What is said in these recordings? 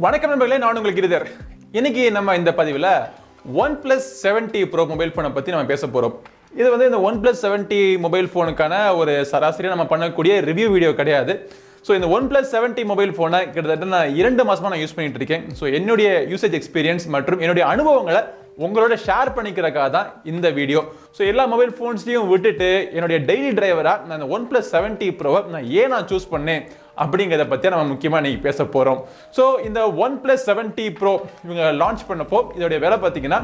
வணக்கம் நண்பர்களே, நான் உங்களுக்கு கிரிதர். இன்னைக்கு நம்ம இந்த பதிவில் OnePlus 70 Pro மொபைல் ஃபோனை பற்றி நம்ம பேச போகிறோம். இது வந்து இந்த OnePlus 70 மொபைல் ஃபோனுக்கான ஒரு சராசரியாக நம்ம பண்ணக்கூடிய ரிவ்யூ வீடியோ கிடையாது. ஸோ இந்த OnePlus 70 மொபைல் ஃபோனை கிட்டத்தட்ட நான் 2 மாதமாக நான் யூஸ் பண்ணிட்டு இருக்கேன். ஸோ என்னுடைய யூசேஜ் எக்ஸ்பீரியன்ஸ் மற்றும் என்னுடைய அனுபவங்களை உங்களோட ஷேர் பண்ணிக்கிறதுக்காக தான் இந்த வீடியோ. ஸோ எல்லா மொபைல் ஃபோன்ஸ்லையும் விட்டுட்டு என்னுடைய டெய்லி டிரைவராக நான் இந்த OnePlus 70 Pro நான் சூஸ் பண்ணேன் அப்படிங்கிறத பற்றி நம்ம முக்கியமாக இன்னைக்கு பேச போகிறோம். ஸோ இந்த OnePlus 70 Pro இவங்க லான்ச் பண்ணப்போ இதோடைய விலை பார்த்தீங்கன்னா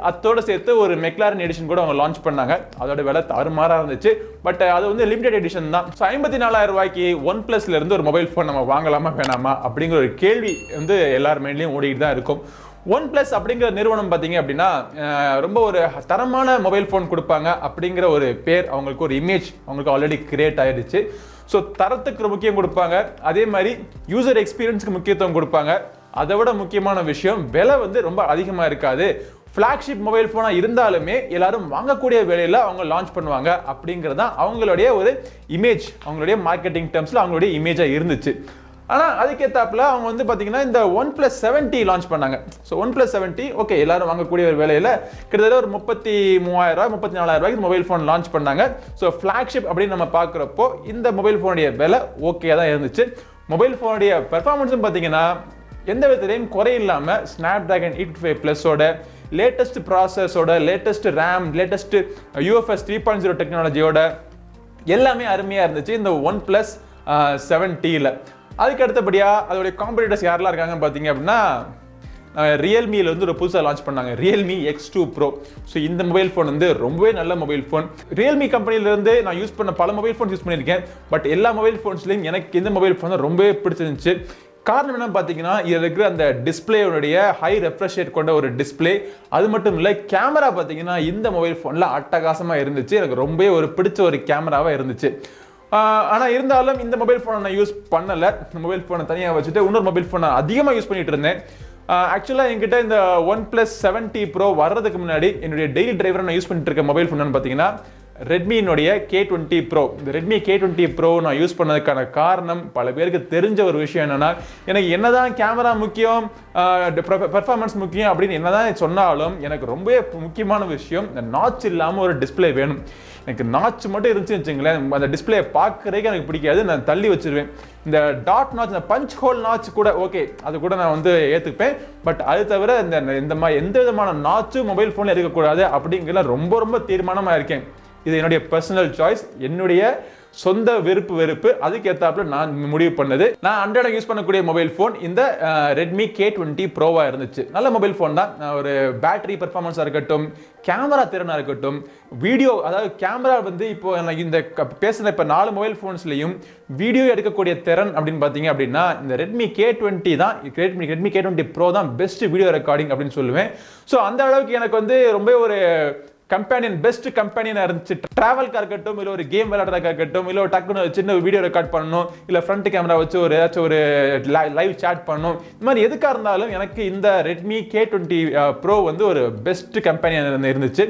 அதோட சேர்த்து ஒரு மெக்லாரன் எடிஷன் கூட அவங்க லான்ச் பண்ணாங்க. அதோட விலை தாறுமாறாக இருந்துச்சு. பட் அது வந்து லிமிடெட் எடிஷன் தான். ஸோ 54,000 ரூபாய்க்கு OnePlusல இருந்து ஒரு மொபைல் ஃபோன் நம்ம வாங்கலாமா வேணாமா அப்படிங்கிற ஒரு கேள்வி வந்து எல்லார் மைண்ட்லையும் ஓடிட்டு தான் இருக்கும். OnePlus அப்படிங்கிற நிறுவனம் பார்த்தீங்க அப்படின்னா ரொம்ப ஒரு தரமான மொபைல் ஃபோன் கொடுப்பாங்க அப்படிங்கிற ஒரு பேர், அவங்களுக்கு ஒரு இமேஜ் அவங்களுக்கு ஆல்ரெடி கிரியேட் ஆயிடுச்சு. ஸோ தரத்துக்கு முக்கியம் கொடுப்பாங்க, அதே மாதிரி யூசர் எக்ஸ்பீரியன்ஸுக்கு முக்கியத்துவம் கொடுப்பாங்க. அதை விட முக்கியமான விஷயம், விலை வந்து ரொம்ப அதிகமாக இருக்காது. ஃப்ளாக்ஷிப் மொபைல் ஃபோனாக இருந்தாலுமே எல்லாரும் வாங்கக்கூடிய வேலையில் அவங்க லான்ச் பண்ணுவாங்க அப்படிங்கிறது தான் அவங்களுடைய ஒரு இமேஜ், அவங்களுடைய மார்க்கெட்டிங் டேர்ம்ஸில் அவங்களுடைய இமேஜாக இருந்துச்சு. ஆனால் அதுக்கேற்றாப்புல அவங்க வந்து பார்த்தீங்கன்னா இந்த OnePlus 70 லான்ச் பண்ணாங்க. ஸோ OnePlus 70 ஓகே எல்லாரும் வாங்கக்கூடிய ஒரு வேலையில் கிட்டத்தட்ட ஒரு 33,000 34,000 ரூபாய்க்கு மொபைல் ஃபோன் லான்ச் பண்ணாங்க. ஸோ ஃப்ளாக்ஷிப் அப்படின்னு நம்ம பார்க்குறப்போ இந்த மொபைல் ஃபோனுடைய விலை ஓகே தான் இருந்துச்சு. மொபைல் ஃபோனுடைய பெர்ஃபார்மன்ஸும் பார்த்தீங்கன்னா எந்த விதத்திலையும் குறை இல்லாமல் Snapdragon 855+ஓட லேட்டஸ்ட் ப்ராசஸோட லேட்டஸ்ட் ரேம் லேட்டஸ்ட் UFS 3.0 டெக்னாலஜியோட எல்லாமே அருமையாக இருந்துச்சு இந்த OnePlus 70ல. அதுக்கு அடுத்தபடியாக அதோடைய காம்படிட்டர்ஸ் யாரெல்லாம் இருக்காங்கன்னு பார்த்தீங்க அப்படின்னா ரியல்மியில் வந்து ஒரு புதுசாக லான்ச் பண்ணாங்க, Realme X2 Pro. ஸோ இந்த மொபைல் ஃபோன் வந்து ரொம்பவே நல்ல மொபைல் ஃபோன். ரியல்மி கம்பெனிலேருந்து நான் யூஸ் பண்ண பல மொபைல் ஃபோன்ஸ் யூஸ் பண்ணியிருக்கேன். பட் எல்லா மொபைல் ஃபோன்ஸ்லையும் எனக்கு இந்த மொபைல் ஃபோன் ரொம்பவே பிடிச்சிருந்துச்சு. காரணம் என்னன்னு பார்த்தீங்கன்னா இதில் இருக்கிற அந்த டிஸ்பிளேயோடைய ஹை ரெஃப்ரெஷ் ரேட் கொண்ட ஒரு டிஸ்பிளே, அது மட்டும் இல்லை கேமரா பார்த்தீங்கன்னா இந்த மொபைல் ஃபோனில் அட்டகாசமாக இருந்துச்சு. எனக்கு ரொம்பவே ஒரு பிடிச்ச ஒரு கேமராவாக இருந்துச்சு. ஆனால் இருந்தாலும் இந்த மொபைல் ஃபோனை நான் யூஸ் பண்ணலை. மொபைல் ஃபோனை தனியாக வச்சுட்டு இன்னொரு மொபைல் ஃபோனை அதிகமாக யூஸ் பண்ணிட்டு இருந்தேன். ஆக்சுவலாக என்கிட்ட இந்த OnePlus 70 Pro வர்றதுக்கு முன்னாடி என்னுடைய டெய்லி டிரைவரை நான் யூஸ் பண்ணிட்டு இருக்க மொபைல் ஃபோன் பார்த்தீங்கன்னா ரெட்மியினுடைய K20 Pro. இந்த ரெட்மி K20 Pro நான் யூஸ் பண்ணதுக்கான காரணம் பல பேருக்கு தெரிஞ்ச ஒரு விஷயம் என்னன்னா, எனக்கு என்னதான் கேமரா முக்கியம், பெர்ஃபார்மன்ஸ் முக்கியம் அப்படின்னு என்னதான் சொன்னாலும் எனக்கு ரொம்பவே முக்கியமான விஷயம் இந்த நாட்ச் இல்லாமல் ஒரு டிஸ்பிளே வேணும். எனக்கு நாட்ச் மட்டும் இருந்துச்சுன்னு வச்சுங்களேன், அந்த டிஸ்பிளே பார்க்கறதுக்கு எனக்கு பிடிக்காது, நான் தள்ளி வச்சிருவேன். இந்த டாட் நாட்ச், இந்த பஞ்ச் ஹோல் நாட்ச் கூட ஓகே, அது கூட நான் வந்து ஏற்றுப்பேன். பட் அது தவிர இந்த மாதிரி எந்த விதமான நாட்சும் மொபைல் ஃபோனில் இருக்கக்கூடாது அப்படிங்கிற ரொம்ப தீர்மானமாக இருக்கேன். இது என்னுடைய பர்சனல் சாய்ஸ், என்னுடைய சொந்த வெறுப்பு. அதுக்கு ஏற்றாப்புல நான் முடிவு பண்ணது. நான் அன்றாடம் யூஸ் பண்ணக்கூடிய மொபைல் ஃபோன் இந்த ரெட்மி K20 Proவா இருந்துச்சு. நல்ல மொபைல் ஃபோன் தான். ஒரு பேட்டரி பெர்ஃபார்மன்ஸாக இருக்கட்டும், கேமரா திறனாக இருக்கட்டும், வீடியோ, அதாவது கேமரா வந்து இப்போ இந்த பேசுகிற இப்போ 4 மொபைல் ஃபோன்ஸ்லையும் வீடியோ எடுக்கக்கூடிய திறன் அப்படின்னு பார்த்தீங்க அப்படின்னா இந்த ரெட்மி K20 தான், ரெட்மி K20 Pro தான் பெஸ்ட் வீடியோ ரெக்கார்டிங் அப்படின்னு சொல்லுவேன். ஸோ அந்த அளவுக்கு எனக்கு வந்து ரொம்ப ஒரு கம்பெனியன், பெஸ்ட் கம்பெனியனாக இருந்துச்சு. ட்ராவல்காக இருக்கட்டும், இல்லை ஒரு கேம் விளையாடுறதுக்காக இருக்கட்டும், இல்லை ஒரு டக்குன்னு சின்ன வீடியோ ரெக்கார்ட் பண்ணணும், இல்லை ஃப்ரண்ட் கேமரா வச்சு ஏதாச்சும் ஒரு லைவ் சேட் பண்ணணும், இந்த மாதிரி எதுக்காக இருந்தாலும் எனக்கு இந்த ரெட்மி K20 Pro வந்து ஒரு பெஸ்ட் கம்பெனியாக இருந்துச்சு.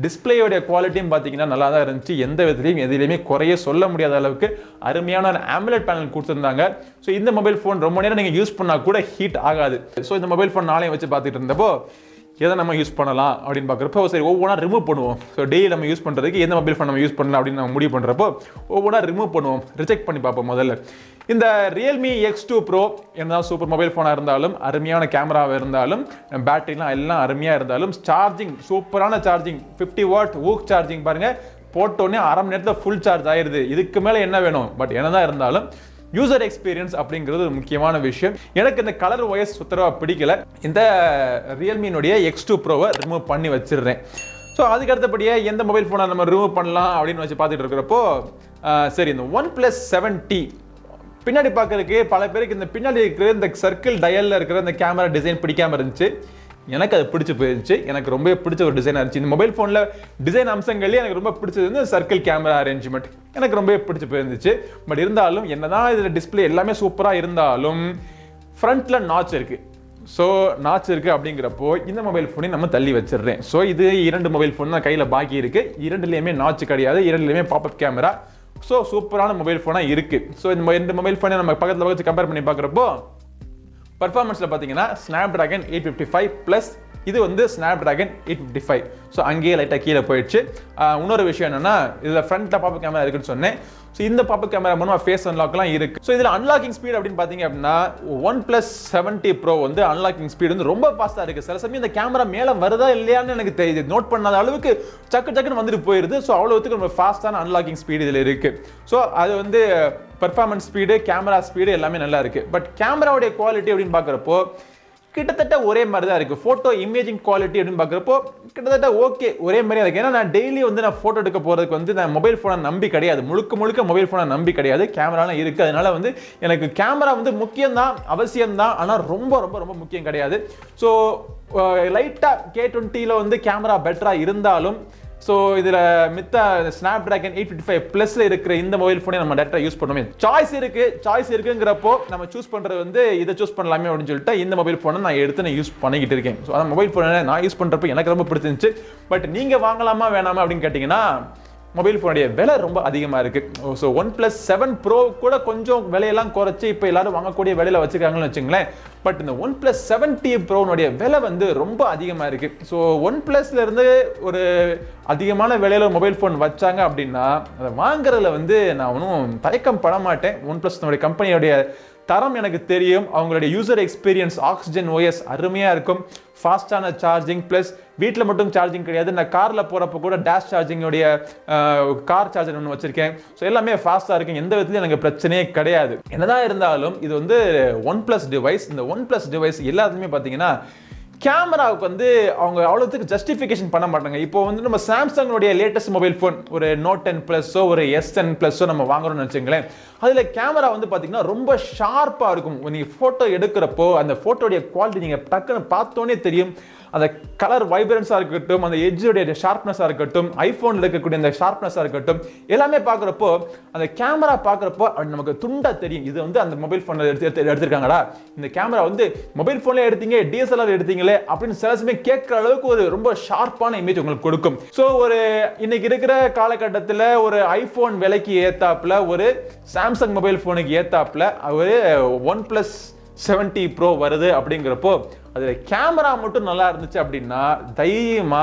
டிஸ்பிளேயோடைய குவாலிட்டியும் பார்த்தீங்கன்னா நல்லா தான் இருந்துச்சு. எந்த விதத்துலையும் எதுலையுமே குறைய சொல்ல முடியாத அளவுக்கு அருமையான ஒரு AMOLED பேனல் கொடுத்துருந்தாங்க. ஸோ இந்த மொபைல் ஃபோன் ரொம்ப நேரம் நீங்கள் யூஸ் பண்ணால் கூட ஹீட் ஆகாது. ஸோ இந்த மொபைல் ஃபோன் நாளையும் வச்சு பார்த்துட்டு இருந்தப்போ எதை நம்ம யூஸ் பண்ணலாம் அப்படின்னு பார்க்குறப்போ சரி ஒவ்வொன்றா ரிமூவ் பண்ணுவோம். ஸோ டெய்லி நம்ம யூஸ் பண்ணுறதுக்கு எந்த மொபைல் ஃபோன் நம்ம யூஸ் பண்ணலாம் அப்படின்னு நம்ம முடிவு பண்ணுறப்போ ஒவ்வொன்றா ரிமூவ் பண்ணுவோம், ரிஜெக்ட் பண்ணி பார்ப்போம். முதல்ல இந்த Realme X2 Pro என்னதான் சூப்பர் மொபைல் ஃபோனாக இருந்தாலும், அருமையான கேமராவாக இருந்தாலும், பேட்டரிலாம் எல்லாம் அருமையாக இருந்தாலும், சார்ஜிங் சூப்பரான சார்ஜிங், 50 வாட் ஊக் சார்ஜிங் பாருங்கள், போட்டோன்னே அரை மணி நேரத்தில் ஃபுல் சார்ஜ் ஆயிடுது. இதுக்கு மேலே என்ன வேணும்? பட் என்னதான் இருந்தாலும் யூசர் எக்ஸ்பீரியன்ஸ் அப்படிங்கிறது ஒரு முக்கியமான விஷயம். எனக்கு இந்த கலர் ஒயஸ் சுத்தரவா பிடிக்கல. இந்த ரியல்மியினுடைய X2 Proவை ரிமூவ் பண்ணி வச்சிடுறேன். ஸோ அதுக்கு அடுத்தபடியே எந்த மொபைல் ஃபோனை நம்ம ரிமூவ் பண்ணலாம் அப்படின்னு வச்சு பார்த்துட்டு இருக்கிறப்போ சரி இந்த OnePlus 70 பின்னாடி பார்க்கறதுக்கு பல பேருக்கு இந்த பின்னாடி இருக்கிற இந்த சர்க்கிள் டயலில் இருக்கிற இந்த கேமரா டிசைன் பிடிக்காமல் இருந்துச்சு. எனக்கு அது பிடிச்சி போயிருந்துச்சு. எனக்கு ரொம்ப பிடிச்ச ஒரு டிசைனாக இருந்துச்சு. இந்த மொபைல் ஃபோனில் டிசைன் அம்சங்கள்லேயே எனக்கு ரொம்ப பிடிச்சது வந்து சர்க்கிள் கேமரா அரேஞ்ச்மெண்ட் எனக்கு ரொம்ப பிடிச்சி போயிருந்துச்சு. பட் இருந்தாலும் என்னதான் இதில் டிஸ்பிளே எல்லாமே சூப்பராக இருந்தாலும் ஃப்ரண்ட்டில் நாட்ச் இருக்குது. ஸோ நாட்ச் இருக்குது அப்படிங்கிறப்போ இந்த மொபைல் ஃபோனையும் நம்ம தள்ளி வச்சிடுறேன். ஸோ இது 2 மொபைல் ஃபோன் தான் கையில் பாக்கி இருக்குது. 2லேயுமே நாட்ச் கிடையாது, 2லேயுமே பாப்அப் கேமரா. ஸோ சூப்பரான மொபைல் ஃபோனாக இருக்குது. ஸோ இந்த 2 மொபைல் ஃபோனை நம்ம பக்கத்தில் வச்சு கம்பேர் பண்ணி பார்க்குறப்போ பர்ஃபார்மன்ஸில் பார்த்தீங்கன்னா Snapdragon 855 ப்ளஸ் இது வந்து Snapdragon 855. ஸோ அங்கேயே லைட்டாக கீழே போயிடுச்சு. இன்னொரு விஷயம் என்னன்னா இதில் ஃப்ரண்ட்டில் பாப்பப் கேமரா இருக்குன்னு சொன்னேன். ஸோ இந்த பாப்பப் கேமரா மூலமாக ஃபேஸ் அன்லாக்லாம் இருக்கு. ஸோ இதில் அன்லாக்கிங் ஸ்பீட் அப்படின்னு பார்த்தீங்க அப்படின்னா OnePlus 70 Pro வந்து அன்லாக்கிங் ஸ்பீட் வந்து ரொம்ப ஃபாஸ்ட்டாக இருக்கு. சில சமயம் இந்த கேமரா மேலே வருதா இல்லையான்னு எனக்கு தெரியுது, நோட் பண்ணாத அளவுக்கு டக்குன்னு வந்துட்டு போயிருது. ஸோ அவ்வளோத்துக்கு ரொம்ப ஃபாஸ்ட்டான அன்லாக்கிங் ஸ்பீடு இதில் இருக்கு. ஸோ அது வந்து பெர்ஃபார்மன்ஸ் ஸ்பீடு, கேமரா ஸ்பீடு எல்லாமே நல்லா இருக்கு. பட் கேமராவுடைய குவாலிட்டி அப்படின்னு பார்க்குறப்போ கிட்டத்தட்ட ஒரே மாதிரி தான் இருக்கு. போட்டோ இமேஜிங் குவாலிட்டி அப்படின்னு பார்க்குறப்போ கிட்டத்தட்ட ஓகே, ஒரே மாதிரியா இருக்கு. ஏன்னா நான் டெய்லி வந்து நான் போட்டோ எடுக்க போறதுக்கு வந்து நான் மொபைல் போனை நம்பி கிடையாது, முழுக்க மொபைல் போனை நம்பி கிடையாது. கேமராலாம் இருக்கு, அதனால வந்து எனக்கு கேமரா வந்து முக்கியம் தான், அவசியம் தான், ஆனால் ரொம்ப முக்கியம் கிடையாது. ஸோ லைட்டா K20ல வந்து கேமரா பெட்டரா இருந்தாலும் ஸோ இதில் மித்த Snapdragon 855 ப்ளஸ்ல இருக்கிற இந்த மொபைல் ஃபோனை நம்ம டேரக்டாக யூஸ் பண்ணுவோமே. சாய்ஸ் இருக்குங்கிறப்போ நம்ம சூஸ் பண்ணுறது வந்து இதை சூஸ் பண்ணலாமே அப்படின்னு சொல்லிட்டு இந்த மொபைல் ஃபோனை நான் எடுத்து யூஸ் பண்ணிக்கிட்டு இருக்கேன். ஸோ அந்த மொபைல் ஃபோனை நான் யூஸ் பண்ணுறப்போ எனக்கு ரொம்ப பிடிச்சிருந்துச்சு. பட் நீங்கள் வாங்கலாமா வேணாமா அப்படின்னு கேட்டிங்கன்னா மொபைல் ஃபோனுடைய விலை ரொம்ப அதிகமாக இருக்கு. ஸோ OnePlus 7 Pro கூட கொஞ்சம் விலையெல்லாம் குறைச்சி இப்போ எல்லாரும் வாங்கக்கூடிய விலையில வச்சிருக்காங்கன்னு வச்சுங்களேன். பட் இந்த OnePlus 70 Pro-னுடைய விலை வந்து ரொம்ப அதிகமாக இருக்கு. ஸோ OnePlus-ல இருந்து ஒரு அதிகமான விலையில மொபைல் ஃபோன் வச்சாங்க அப்படின்னா அதை வாங்குறதுல வந்து நான் ஒன்றும் தயக்கம் பட மாட்டேன். OnePlus-னுடைய கம்பெனியோடைய தரம் எனக்கு தெரியும். அவங்களுடைய யூசர் எக்ஸ்பீரியன்ஸ் Oxygen OS அருமையாக இருக்கும். ஃபாஸ்டான சார்ஜிங் ப்ளஸ் வீட்டில் மட்டும் சார்ஜிங் கிடையாது, நான் காரில் போகிறப்ப கூட டேஷ் சார்ஜிங்கோடைய கார் சார்ஜர் ஒன்று வச்சிருக்கேன். ஸோ எல்லாமே ஃபாஸ்ட்டாக இருக்கும், எந்த விதத்துலையும் எனக்கு பிரச்சனையே கிடையாது. என்னதான் இருந்தாலும் இது வந்து OnePlus டிவைஸ். இந்த OnePlus டிவைஸ் எல்லாத்துலேயுமே பார்த்தீங்கன்னா கேமராவுக்கு வந்து அவங்க அவ்வளோத்துக்கு ஜஸ்டிஃபிகேஷன் பண்ண மாட்டாங்க. இப்போ வந்து நம்ம சாம்சங்கோடைய லேட்டஸ்ட் மொபைல் ஃபோன் ஒரு Note 10 ப்ளஸோ ஒரு S10 ப்ளஸோ நம்ம வாங்குறோம்னு வச்சுங்களேன், அதில் கேமரா வந்து பார்த்தீங்கன்னா ரொம்ப ஷார்ப்பாக இருக்கும். நீங்கள் ஃபோட்டோ எடுக்கிறப்போ அந்த ஃபோட்டோடைய குவாலிட்டி நீங்கள் டக்குன்னு பார்த்தோன்னே தெரியும். அந்த கலர் வைப்ரன்ஸாக இருக்கட்டும், அந்த எட்ஜோடைய ஷார்ப்னஸாக இருக்கட்டும், ஐஃபோனில் இருக்கக்கூடிய அந்த ஷார்ப்னஸாக இருக்கட்டும், எல்லாமே பார்க்குறப்போ அந்த கேமரா பார்க்குறப்போ நமக்கு துண்டா தெரியும். இது வந்து அந்த மொபைல் ஃபோனில் எடுத்திருக்காங்கடா, இந்த கேமரா வந்து மொபைல் ஃபோன்ல எடுத்தீங்க, DSLR எடுத்தீங்களே அப்படின்னு சில சமயம் கேட்குற அளவுக்கு ஒரு ரொம்ப ஷார்ப்பான இமேஜ் உங்களுக்கு கொடுக்கும். ஸோ ஒரு இன்னைக்கு இருக்கிற காலகட்டத்தில் ஒரு ஐஃபோன் விலைக்கு ஏத்தாப்புல, ஒரு சாம்சங் மொபைல் ஃபோனுக்கு ஏத்தாப்புல ஒரு OnePlus 70 Pro வருது அப்படிங்கிறப்போ அதுல கேமரா மட்டும் நல்லா இருந்துச்சு அப்படின்னா தைரியமா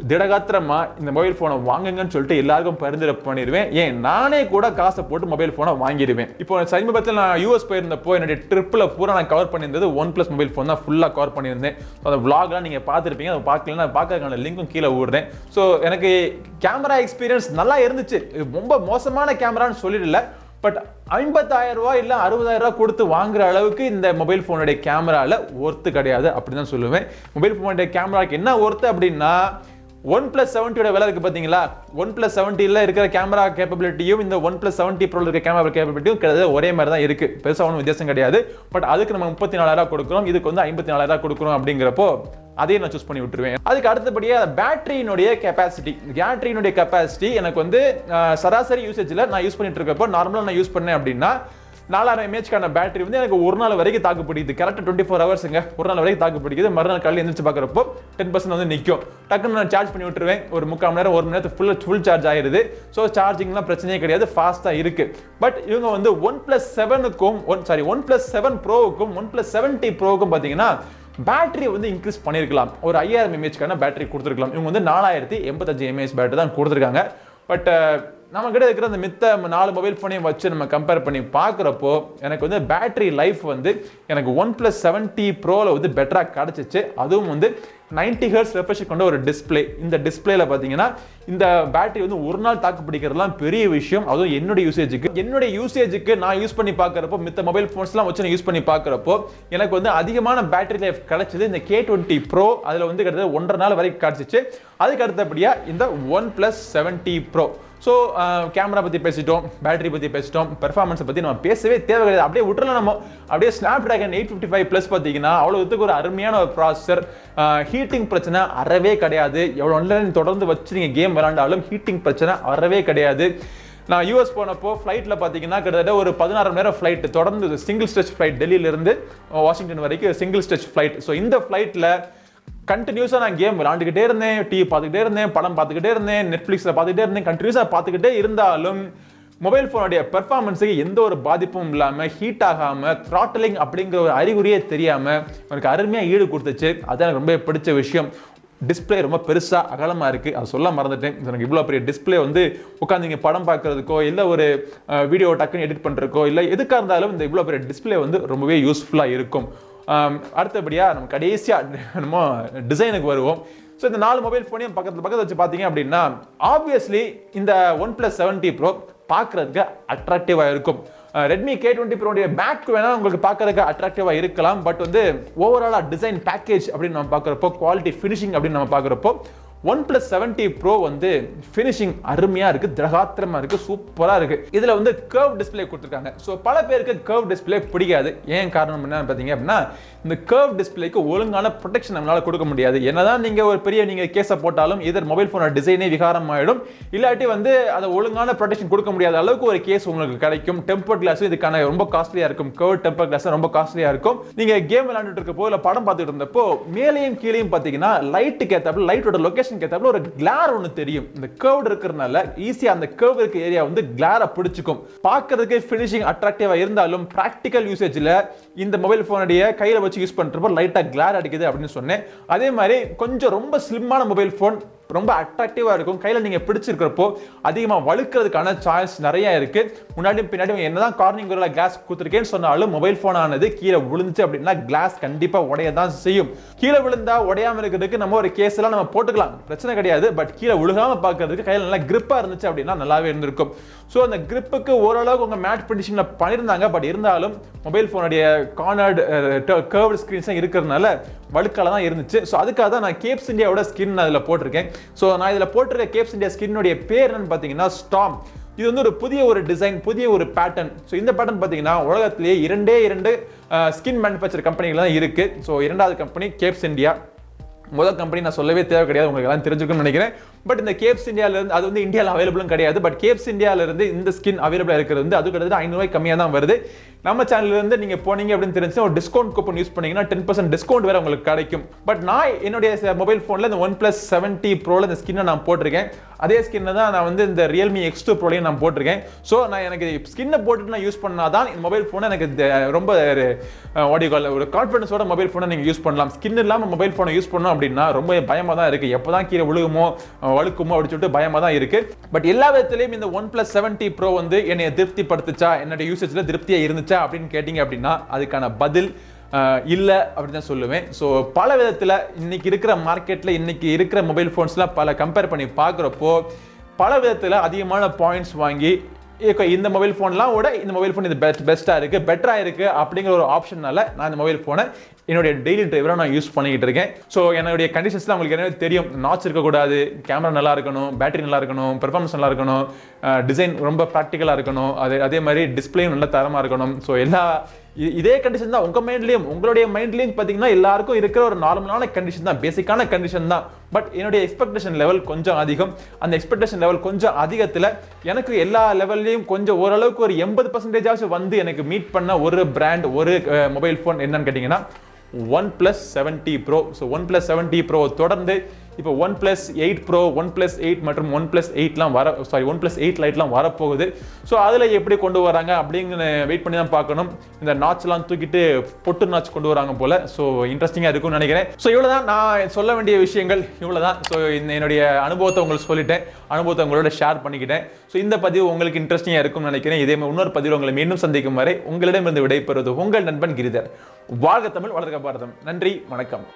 திடகாத்திரமா இந்த மொபைல் போனை வாங்குங்கன்னு சொல்லிட்டு எல்லாருக்கும் பரிந்துரை பண்ணிடுவேன். ஏன் நானே கூட காசை போட்டு மொபைல் போனை வாங்கிடுவேன். இப்போ சமீபத்தில் நான் US போயிருந்தப்போ என்னுடைய ட்ரிப்பில் பூரா நான் கவர் பண்ணியிருந்தது OnePlus மொபைல் ஃபோன் தான் ஃபுல்லாக கவர் பண்ணியிருந்தேன். அந்த vlogலாம் நீங்கள் பார்த்துருப்பீங்க, அதை பார்க்கலன்னா பார்க்கறதுக்கான லிங்க்கும் கீழே விடுறேன். ஸோ எனக்கு கேமரா எக்ஸ்பீரியன்ஸ் நல்லா இருந்துச்சு, ரொம்ப மோசமான கேமரான்னு சொல்லிடல. பட் 50,000 ரூபாய் இல்லை 60,000 ரூபாய் கொடுத்து வாங்குற அளவுக்கு இந்த மொபைல் ஃபோனுடைய கேமரால ஒர்த்து கிடையாது அப்படின்னு தான் சொல்லுவேன். மொபைல் ஃபோனுடைய கேமராக்கு என்ன ஒர்த்து அப்படின்னா OnePlus 70 விலை இருக்கு பாத்தீங்களா, OnePlus 70 இருக்கிற கேமரா கேப்பபிலிட்டியும் இந்த OnePlus 70 Pro இருக்க கேமரா கேப்பபிலிட்டியும் கிட்டத்தட்ட ஒரே மாதிரி தான் இருக்கு, பெருசா ஒன்றும் வித்தியாசம் கிடையாது. பட் அதுக்கு நம்ம 34,000 கொடுக்குறோம், இதுக்கு வந்து 54,000 கொடுக்குறோம். அப்படிங்கிறப்போ அதையும் நான் சூஸ் பண்ணி விட்டுருவேன். அதுக்கு அடுத்தபடியாக பேட்டரியினுடைய கெப்பாசிட்டி எனக்கு வந்து சராசரி யூசேஜில் நான் யூஸ் பண்ணிட்டு இருக்கப்போ நார்மலாக நான் யூஸ் பண்ணேன் அப்படின்னா 4000 mAh பேட்டரி வந்து எனக்கு ஒரு நாள் வரைக்கும் தாக்கு பிடிக்குது. கரெக்டாக 24 ஹவர்ஸுங்க, ஒரு நாள் வரைக்கும் தாக்கு பிடிக்குது. மறுநாள் காலையில் எந்திரிச்சு பார்க்குறப்போ 10% வந்து நிற்கும். டக்குன்னு நான் சார்ஜ் பண்ணி விட்டுருவேன், ஒரு 3/4 மணி நேரம் 1 மணி நேரத்துக்கு ஃபுல் சார்ஜ் ஆயிடுது. ஸோ சார்ஜிங்லாம் பிரச்சனையே கிடையாது, ஃபாஸ்ட்டாக இருக்கு. பட் இவங்க வந்து OnePlus 7 Proவுக்கும் OnePlus 70 Proவுக்கும் பார்த்தீங்கன்னா பேட்டரி வந்து இன்க்ரீஸ் பண்ணியிருக்கலாம், ஒரு 5000 mAh பேட்டரி கொடுத்துருக்கலாம். இவங்க வந்து 4085 mAh பேட்டரி தான் கொடுத்துருக்காங்க. பட் நம்ம கிட்ட இருக்கிற அந்த மித்த 4 மொபைல் ஃபோனையும் வச்சு நம்ம கம்பேர் பண்ணி பார்க்குறப்போ எனக்கு வந்து பேட்டரி லைஃப் வந்து எனக்கு OnePlus 70 Proல வந்து பெட்டராக கிடச்சிச்சு. அதுவும் வந்து 90 Hz ரெஃப்ரெஷ் கொண்ட ஒரு டிஸ்பிளே. இந்த டிஸ்பிளேல பார்த்தீங்கன்னா இந்த பேட்டரி வந்து ஒரு நாள் தாக்கு பிடிக்கிறதுலாம் பெரிய விஷயம். அதுவும் என்னுடைய யூசேஜுக்கு நான் யூஸ் பண்ணி பார்க்குறப்போ மித்த மொபைல் ஃபோன்ஸ்லாம் வச்சு நான் யூஸ் பண்ணி பார்க்குறப்போ எனக்கு வந்து அதிகமான பேட்டரி லைஃப் கிடைச்சது இந்த K20 Pro. அதில் வந்து கிட்டத்தட்ட 1.5 நாள் வரைக்கும் கிடச்சிச்சு. அதுக்கு அடுத்தபடியாக இந்த OnePlus 70 Pro. ஸோ கேமரா பற்றி பேசிட்டோம், பேட்டரி பற்றி பேசிட்டோம், பெர்ஃபார்மன்ஸை பற்றி நம்ம பேசவே தேவை கிடையாது, அப்படியே விட்டுறலாம். நம்ம அப்படியே Snapdragon 855 பார்த்தீங்கன்னா அவ்வளோத்துக்கு ஒரு அருமையான ஒரு ப்ராசஸர். ஹீட்டிங் பிரச்சனை அறவே கிடையாது. எவ்வளோ தொடர்ந்து வச்சு நீங்கள் கேம் விளையாண்டாலும் ஹீட்டிங் பிரச்சனை அறவே கிடையாது. நான் US போனப்போ ஃப்ளைட்டில் பார்த்தீங்கன்னா கிட்டத்தட்ட ஒரு 16 மணி நேரம் ஃப்ளைட், தொடர்ந்து சிங்கிள் ஸ்டெச் ஃப்ளைட், டெல்லியிலிருந்து வாஷிங்டன் வரைக்கும் சிங்கிள் ஸ்டெச் ஃப்ளைட். ஸோ இந்த ஃப்ளைட்டில் கண்டினியூஸாக நான் கேம் விளாண்டுக்கிட்டே இருந்தேன், டிவி பார்த்துக்கிட்டே இருந்தேன், படம் பார்த்துக்கிட்டே இருந்தேன், நெட்ஃப்ளிக்ஸில் பார்த்துக்கிட்டே இருந்தேன், கண்டினியூஸாக பார்த்துக்கிட்டே இருந்தாலும் மொபைல் ஃபோனுடைய பெர்ஃபார்மன்ஸுக்கு எந்த ஒரு பாதிப்பும் இல்லாமல் ஹீட் ஆகாமல் த்ராட்டலிங் அப்படிங்கிற ஒரு அறிகுறியே தெரியாமல் எனக்கு அருமையாக ஈடு கொடுத்துச்சு. அதான் எனக்கு ரொம்ப பிடிச்ச விஷயம். டிஸ்பிளே ரொம்ப பெருசாக அகலமாக இருக்குது, அதை சொல்ல மறந்துட்டேன். எனக்கு இவ்வளோ பெரிய டிஸ்பிளே வந்து உட்காந்து இங்கே படம் பார்க்குறதுக்கோ இல்லை ஒரு வீடியோ டக்குன்னு எடிட் பண்ணுறதுக்கோ இல்லை எதுக்காக இருந்தாலும் இந்த இவ்வளோ பெரிய டிஸ்பிளே வந்து ரொம்பவே யூஸ்ஃபுல்லாக இருக்கும். அடுத்தபடியாக நம்ம கடைசியாக நம்ம டிசைனுக்கு வருவோம். ஸோ இந்த 4 மொபைல் ஃபோனையும் பக்கத்தில் வச்சு பார்த்தீங்க அப்படின்னா ஆப்வியஸ்லி இந்த OnePlus 7T Pro பார்க்குறதுக்கு அட்ராக்டிவாக இருக்கும். ரெட்மி K20 Pro பேக் வேணா உங்களுக்கு பார்க்கறதுக்கு அட்ராக்டிவா இருக்கலாம். பட் வந்து ஓவராலா டிசைன் பேக்கேஜ் அப்படின்னு நம்ம பார்க்குறப்போ, குவாலிட்டி ஃபினிஷிங் அப்படின்னு நம்ம பார்க்குறப்போ OnePlus 7T Pro வந்து ஃபினிஷிங் அருமையா இருக்கு, திரகாத்திரமா இருக்கு, சூப்பரா இருக்கு. இதுல வந்து கர்வ் டிஸ்பிளே கொடுத்துருக்காங்க. ஸோ பல பேருக்கு கர்வ் டிஸ்பிளே பிடிக்காது. ஏன் காரணம் என்ன பார்த்தீங்க அப்படின்னா இந்த கர்வ் டிஸ்பிளேக்கு ஒழுங்கான ப்ரொடெக்ஷன் நம்மளால கொடுக்க முடியாது. என்னதான் நீங்க ஒரு பெரிய நீங்க கேஸை போட்டாலும் இதர் மொபைல் போனோட டிசைனே விகாரம் ஆயிடும், இல்லாட்டி வந்து அதை ஒழுங்கான ப்ரொடெக்ஷன் கொடுக்க முடியாத அளவுக்கு ஒரு கேஸ் உங்களுக்கு கிடைக்கும். டெம்பர் கிளாஸ் இதுக்கான ரொம்ப காஸ்ட்லியா இருக்கும். கர்வ் டெம்பர் கிளாஸ் ரொம்ப காஸ்ட்லியா இருக்கும். நீங்க கேம் விளையாண்டுட்டு இருக்கப்போ இல்ல படம் பார்த்துட்டு இருந்தப்போ மேலேயும் கீழேயும் பார்த்தீங்கன்னா லைட்டுக்கு ஏத்தாப்புல லைட்டோட லொகேஷன் ஒரு கிளார் ஒன்னு தெரியும். இந்த கர்வ் இருக்கிறதுனால ஈஸியா அந்த கர்வ் இருக்க ஏரியா வந்து கிளார பிடிச்சுக்கும். பார்க்கிறதுக்கு ஃபினிஷிங் அட்ராக்டிவா இருந்தாலும் பிராக்டிகல் யூசேஜ்ல இந்த மொபைல் போனுடைய கையில வச்சு யூஸ் பண்றப்போ லைட்டா கிளார் அடிக்குது அப்படின்னு சொன்னேன். அதே மாதிரி கொஞ்சம் ரொம்ப ஸ்லிம்மான மொபைல் போன் ரொம்ப அட்ராக்டிவா இருக்கும். கையில நீங்க பிடிச்சிருக்கிறப்போ அதிகமா வழுக்கிறதுக்கான சான்ஸ் நிறைய இருக்கு. முன்னாடியும் பின்னாடியும் என்னதான் கார்னிங் கோரில்லா கிளாஸ் கொடுத்துருக்கேன்னு சொன்னாலும் மொபைல் போன் ஆனது கீழே விழுந்துச்சு அப்படின்னா கிளாஸ் கண்டிப்பா உடையதான் செய்யும். கீழே விழுந்தா உடையாம இருக்கிறதுக்கு நம்ம ஒரு கேஸ் எல்லாம் நம்ம போட்டுக்கலாம், பிரச்சனை கிடையாது. பட் கீழே விழுகாம பார்க்கிறதுக்கு கையில நல்லா கிரிப்பா இருந்துச்சு அப்படின்னா நல்லாவே இருந்திருக்கும். ஸோ அந்த கிரிப்புக்கு ஓரளவுக்கு உங்க மேட் ஃபினிஷிங்ல பண்ணியிருந்தாங்க. பட் இருந்தாலும் மொபைல் போனுடைய கார்னர்டு கர்வ்டு ஸ்கிரீன்ஸ் இருக்கிறதுனால வழுக்கால தான் இருந்துச்சு. ஸோ அதுக்காக தான் நான் கேப்ஸ் இந்தியாவோட ஸ்கின் அதில் போட்டிருக்கேன். ஸோ நான் இதில் போட்டிருக்க கேப்ஸ் இந்தியா ஸ்கின்னுடைய பேர் என்னன்னு பார்த்தீங்கன்னா ஸ்டார்ம். இது வந்து ஒரு புதிய ஒரு டிசைன், புதிய ஒரு பேட்டர்ன். ஸோ இந்த பேட்டர்ன் பார்த்தீங்கன்னா உலகத்திலேயே இரண்டு ஸ்கின் மேனுஃபேக்சர் கம்பெனிகள் தான் இருக்கு. ஸோ இரண்டாவது கம்பெனி கேப்ஸ் இந்தியா. முதல் கம்பெனி நான் சொல்லவே தேவை கிடையாது, உங்களுக்கு எல்லாம் தெரிஞ்சுக்கணும்னு நினைக்கிறேன். பட் இந்த கேப்ஸ் இந்தியால இருந்து அது வந்து இந்தியாவில் அவைலபிளும் கிடையாது. பட் கேப்ஸ் இந்தியால இருந்து இந்த ஸ்கின் அவைலபிளா இருக்கிறது வந்து அது கிட்டத்தட்ட 500 ரூபாய் கம்மியாக தான் வருது. நம்ம சேனல்ல இருந்து நீங்க போனீங்க அப்படின்னு தெரிஞ்சுன்னா ஒரு டிஸ்கவுண்ட் கூப்பன் யூஸ் பண்ணீங்கன்னா 10% டிஸ்கவுண்ட் வேற உங்களுக்கு கிடைக்கும். பட் நான் என்னுடைய மொபைல் போன்ல இந்த OnePlus 7T Proல இந்த ஸ்கின்னை நான் போட்டிருக்கேன். அதே ஸ்கின்னை தான் நான் வந்து இந்த Realme X2 Proலையும் நான் போட்டிருக்கேன். ஸோ நான் எனக்கு ஸ்கின்னை போட்டுட்டு நான் யூஸ் பண்ணாதான் இந்த மொபைல் போனை எனக்கு ரொம்ப ஒரு கான்ஃபிடன்ஸோட மொபைல் போனை நீங்க யூஸ் பண்ணலாம். ஸ்கின் இல்லாம மொபைல் போனை யூஸ் பண்ணோம் அப்படின்னா ரொம்ப பயமா தான் இருக்கு. எப்பதான் கீழே விழுகுமோ வழுக்குமோ அப்படின்னு சொல்லிட்டு பயமா தான் இருக்கு. பட் எல்லா விதத்திலையும் இந்த OnePlus 7T Pro வந்து என்னை திருப்திப்படுத்துச்சா, என்னோட யூசேஜ்ல திருப்தியா இருந்துச்சா அப்படின்னு கேட்டீங்க அப்படின்னா அதுக்கான பதில் இல்ல அப்படின்னு தான் சொல்லுவேன். ஸோ பல விதத்தில் இன்னைக்கு இருக்கிற மார்க்கெட்ல இன்னைக்கு இருக்கிற மொபைல் போன்ஸ்லாம் பல கம்பேர் பண்ணி பார்க்குறப்போ பல விதத்தில் அதிகமான பாயிண்ட்ஸ் வாங்கி இந்த மொபைல் போன்லாம் விட இந்த மொபைல் போன் இது பெஸ்டா இருக்கு, பெட்டரா இருக்கு அப்படிங்கிற ஒரு ஆப்ஷனால நான் இந்த மொபைல் போனை என்னுடைய டெய்லி டிரைவரா நான் யூஸ் பண்ணிக்கிட்டு இருக்கேன். ஸோ என்னுடைய கண்டிஷன்ஸ்லாம் உங்களுக்கு என்ன தெரியும். நாட்ச் இருக்கக்கூடாது, கேமரா நல்லா இருக்கணும், பேட்டரி நல்லா இருக்கணும், பெர்ஃபார்மன்ஸ் நல்லா இருக்கணும், டிசைன் ரொம்ப ப்ராக்டிக்கலா இருக்கணும், அதே மாதிரி டிஸ்பிளேயும் நல்ல தரமா இருக்கணும். ஸோ எல்லா இதே கண்டிஷன் தான் உங்க மைண்ட்லயும் உங்களுடைய மைண்ட்லயும் பாத்தீங்கன்னா எல்லாருக்கும் இருக்கிற ஒரு நார்மலான கண்டிஷன் தான், பேசிக்கான கண்டிஷன் தான். பட் என்னுடைய எக்ஸ்பெக்டேஷன் லெவல் கொஞ்சம் அதிகம். அந்த எக்ஸ்பெக்டேஷன் லெவல் கொஞ்சம் அதிகத்துல எனக்கு எல்லா லெவல்லையும் கொஞ்சம் ஓரளவுக்கு ஒரு 80% வந்து எனக்கு மீட் பண்ண ஒரு பிராண்ட் ஒரு மொபைல் போன் என்னன்னு கேட்டீங்கன்னா OnePlus 7T Pro. So OnePlus 7T Pro தொடர்ந்து இப்போ OnePlus 8 Pro, OnePlus 8 மற்றும் OnePlus 8லாம் OnePlus 8 Liteலாம் வரப்போகுது. ஸோ அதில் எப்படி கொண்டு வராங்க அப்படிங்கிற வெயிட் பண்ணி தான் பார்க்கணும். இந்த நாட்ச்லாம் தூக்கிட்டு பொட்டு நாட்ச் கொண்டு வராங்க போல. ஸோ இன்ட்ரெஸ்டிங்காக இருக்கும்னு நினைக்கிறேன். ஸோ இவ்வளோதான் நான் சொல்ல வேண்டிய விஷயங்கள், இவ்வளோதான். ஸோ என்னுடைய அனுபவத்தை உங்களுக்கு சொல்லிட்டேன், அனுபவத்தை உங்களோட ஷேர் பண்ணிக்கிட்டேன். ஸோ இந்த பதிவு உங்களுக்கு இன்ட்ரெஸ்டிங்காக இருக்கும்னு நினைக்கிறேன். இதே மாதிரி இன்னொரு பதிவில் உங்களை மீண்டும் சந்திக்கும் வரை உங்களிடமிருந்து விடைபெறுவது உங்கள் நண்பன் கிரிதர். வாழ்க தமிழ், வளர்க பாரதம். நன்றி, வணக்கம்.